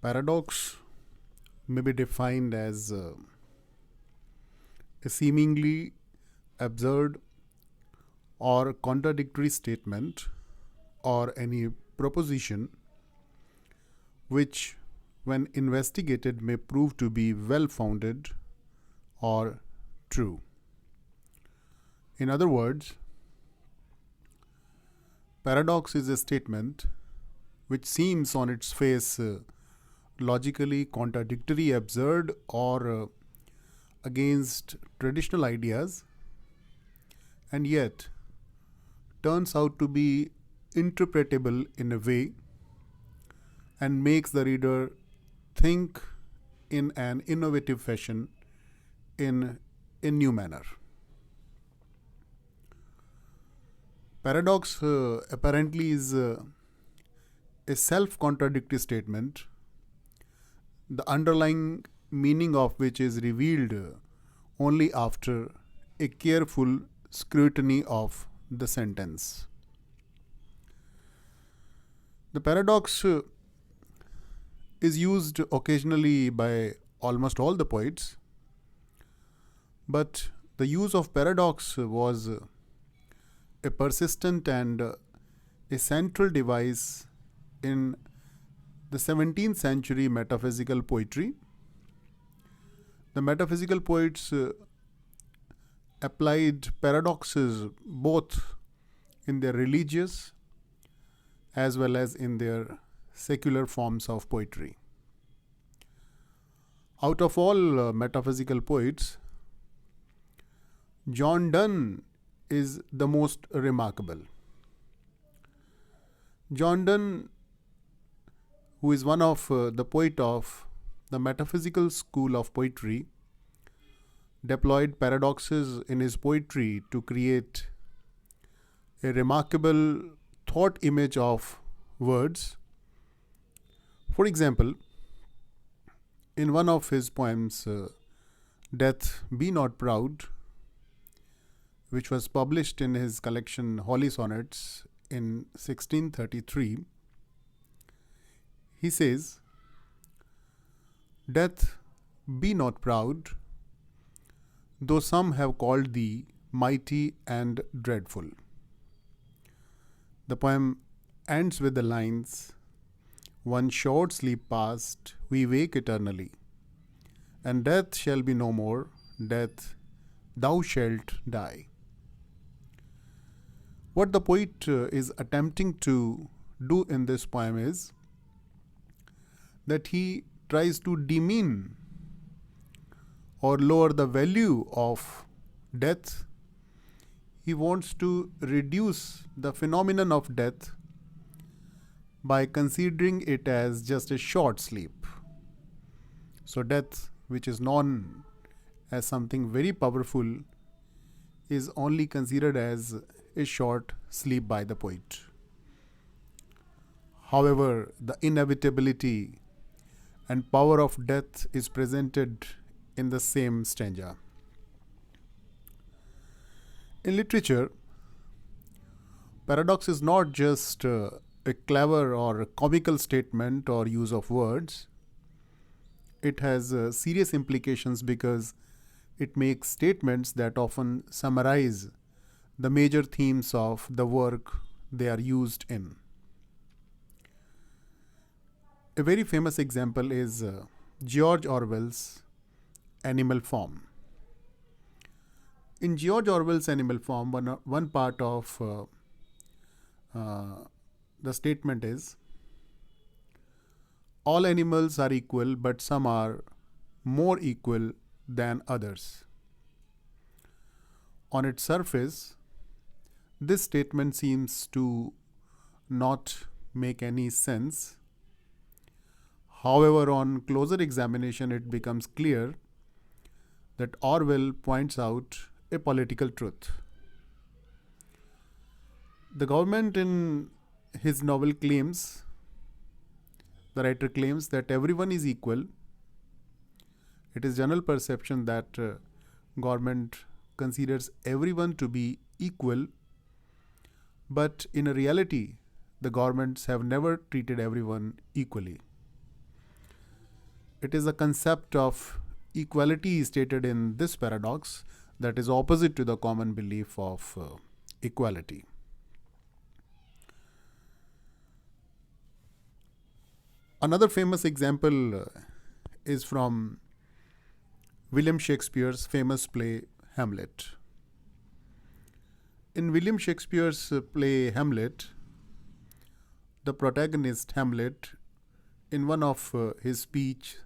Paradox may be defined as a seemingly absurd or contradictory statement or any proposition which, when investigated, may prove to be well founded or true. In other words, paradox is a statement which seems on its face logically contradictory, absurd, or against traditional ideas, and yet turns out to be interpretable in a way and makes the reader think in an innovative fashion in a new manner. Paradox apparently is a self-contradictory statement, the underlying meaning of which is revealed only after a careful scrutiny of the sentence. The paradox is used occasionally by almost all the poets, but the use of paradox was a persistent and a central device in the 17th century metaphysical poetry. The metaphysical poets applied paradoxes both in their religious as well as in their secular forms of poetry. Out of all metaphysical poets, John Donne is the most remarkable. John Donne, who is one of the poet of the metaphysical school of poetry, deployed paradoxes in his poetry to create a remarkable thought image of words. For example, in one of his poems, Death Be Not Proud, which was published in his collection Holy Sonnets in 1633, he says, "Death, be not proud, though some have called thee mighty and dreadful." The poem ends with the lines, "One short sleep past, we wake eternally, and death shall be no more, death, thou shalt die." What the poet is attempting to do in this poem is that he tries to demean or lower the value of death. He wants to reduce the phenomenon of death by considering it as just a short sleep. So death, which is known as something very powerful, is only considered as a short sleep by the poet. However, the inevitability and power of death is presented in the same stanza. In literature, paradox is not just a clever or comical statement or use of words. It has serious implications because it makes statements that often summarize the major themes of the work they are used in. A very famous example is George Orwell's Animal Farm. In George Orwell's Animal Farm, one part of the statement is, "All animals are equal, but some are more equal than others." On its surface, this statement seems to not make any sense. However, on closer examination, it becomes clear that Orwell points out a political truth. The government in his novel claims, the writer claims that everyone is equal. It is general perception that government considers everyone to be equal, but in reality, the governments have never treated everyone equally. it is a concept of equality stated in this paradox that is opposite to the common belief of equality. Another famous example is from William Shakespeare's famous play Hamlet. In William Shakespeare's play Hamlet, the protagonist Hamlet, in one of his speech,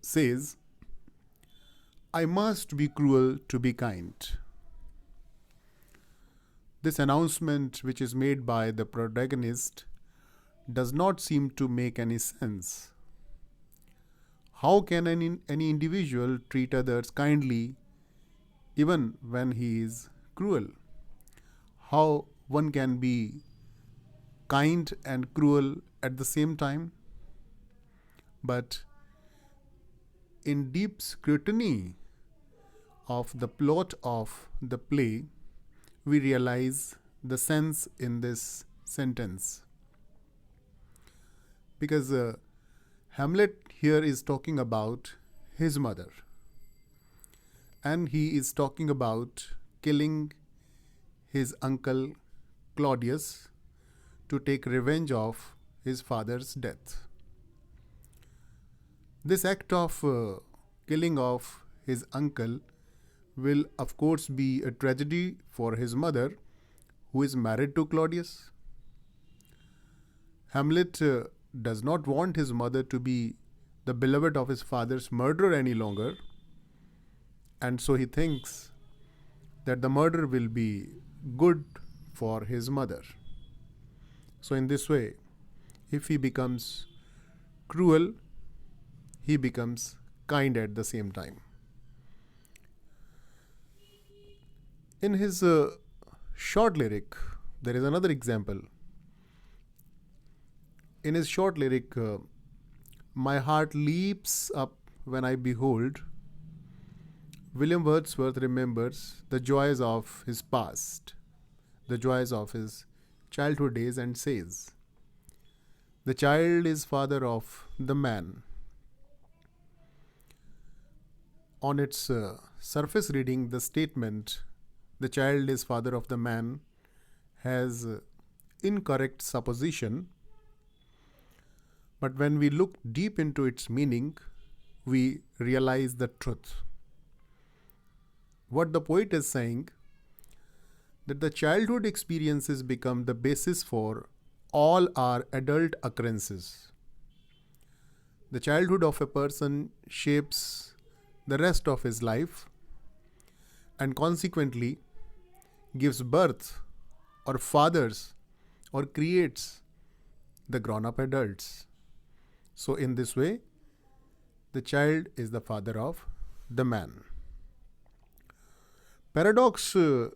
says, "I must be cruel to be kind." This announcement, which is made by the protagonist, does not seem to make any sense. How can any individual treat others kindly even when he is cruel? How one can be kind and cruel at the same time? But in deep scrutiny of the plot of the play, we realize the sense in this sentence. Because Hamlet here is talking about his mother, and he is talking about killing his uncle Claudius to take revenge of his father's death. This act of killing of his uncle will of course be a tragedy for his mother, who is married to Claudius. Hamlet does not want his mother to be the beloved of his father's murderer any longer, and so he thinks that the murder will be good for his mother. So in this way, if he becomes cruel, he becomes kind at the same time. In his short lyric, there is another example. In his short lyric, "My heart leaps up when I behold," William Wordsworth remembers the joys of his past, the joys of his childhood days, and says, "The child is father of the man." On its surface reading, the statement, "the child is father of the man," has incorrect supposition. But when we look deep into its meaning, we realize the truth. What the poet is saying, that the childhood experiences become the basis for all our adult occurrences. The childhood of a person shapes the rest of his life and consequently gives birth or fathers or creates the grown-up adults. So in this way, the child is the father of the man. Paradox in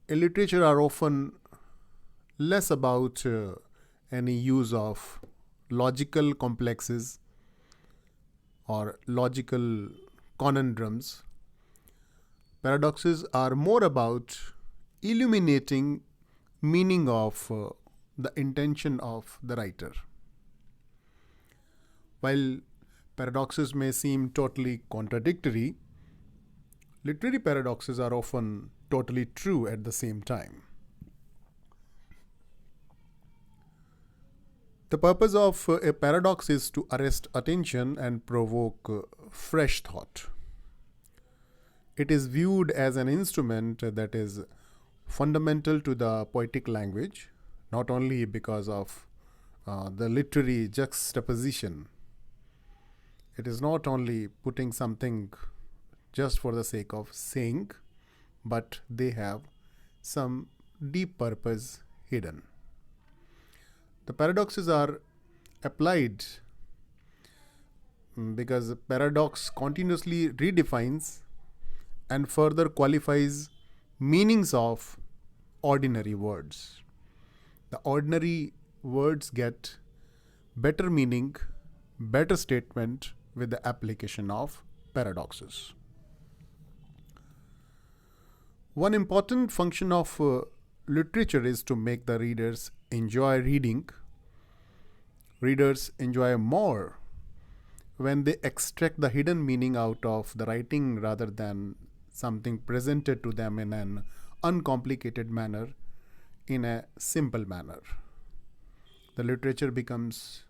literature are often less about any use of logical complexes or logical conundrums. Paradoxes are more about illuminating meaning of the intention of the writer. While paradoxes may seem totally contradictory, literary paradoxes are often totally true at the same time. The purpose of a paradox is to arrest attention and provoke fresh thought. It is viewed as an instrument that is fundamental to the poetic language, not only because of the literary juxtaposition. It is not only putting something just for the sake of saying, but they have some deep purpose hidden. The paradoxes are applied because paradox continuously redefines and further qualifies meanings of ordinary words. The ordinary words get better meaning, better statement with the application of paradoxes. One important function of literature is to make the readers enjoy reading. readers enjoy more when they extract the hidden meaning out of the writing rather than something presented to them in an uncomplicated manner, in a simple manner. The literature becomes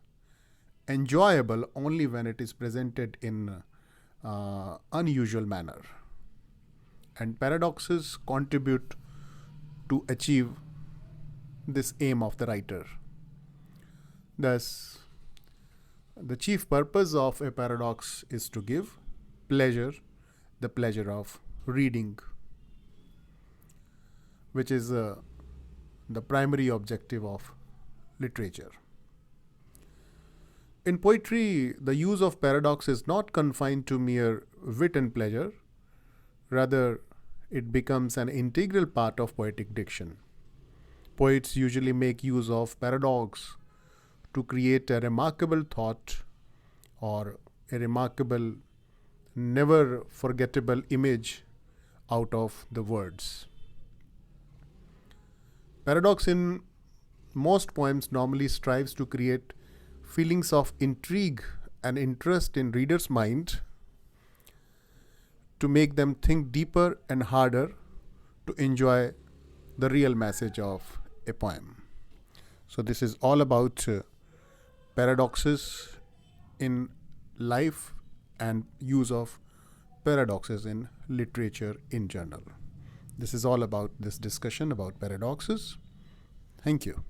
enjoyable only when it is presented in unusual manner. And paradoxes contribute to achieve this aim of the writer. Thus, the chief purpose of a paradox is to give pleasure, the pleasure of reading, which is the primary objective of literature. In poetry, the use of paradox is not confined to mere wit and pleasure. Rather, it becomes an integral part of poetic diction. Poets usually make use of paradox to create a remarkable thought or a remarkable, never forgettable image out of the words. Paradox in most poems normally strives to create feelings of intrigue and interest in readers' mind, to make them think deeper and harder to enjoy the real message of a poem. So this is all about paradoxes in life and use of paradoxes in literature in general. This is all about this discussion about paradoxes. Thank you.